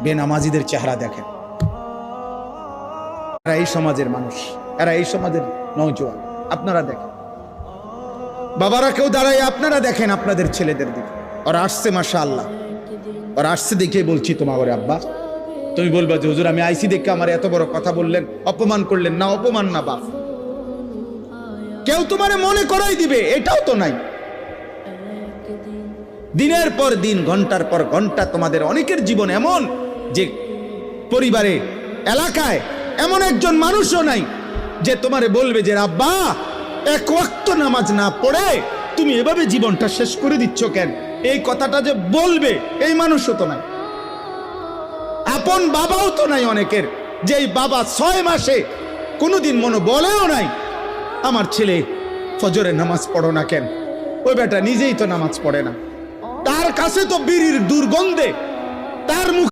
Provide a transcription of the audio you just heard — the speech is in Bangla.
বেনামাজিদের চেহারা দেখেন, এরা এই সমাজের মানুষ, এরা এই সমাজের নওজোয়ান। আপনারা দেখেন, বাবারা কেউ দাঁড়ায়, আপনারা দেখেন আপনাদের ছেলেদের দিকে। ওরা আসছে মাশাআল্লাহ, ওরা আসছে দেখে বলছি তোমার আব্বা, তুমি বলবা যে হুজুর আমি আইসি দেখে আমার এত বড় কথা বললেন, অপমান করলেন। না, অপমান না বাপ, কেউ তোমারে মনে করাই দিবে এটাও তো নাই। দিনের পর দিন, ঘন্টার পর ঘন্টা তোমাদের অনেকের জীবন এমন যে পরিবারে, এলাকায় এমন একজন মানুষও নাই যে তোমারে বলবে যে আব্বা এক ওয়াক্ত নামাজ না পড়ে তুমি এভাবে জীবনটা শেষ করে দিচ্ছ কেন, এই কথাটা যে বলবে এই মানুষও তো নাই। আপন বাবাও তো নাই অনেকের, যেই বাবা 6 মাসে কোনোদিন মনে বলেও নাই আমার ছেলে ফজরে নামাজ পড়ো না কেন। ওই বেটা নিজেই তো নামাজ পড়ে না, তার কাছে তো বিড়ির দুর্গন্ধে তার মুখ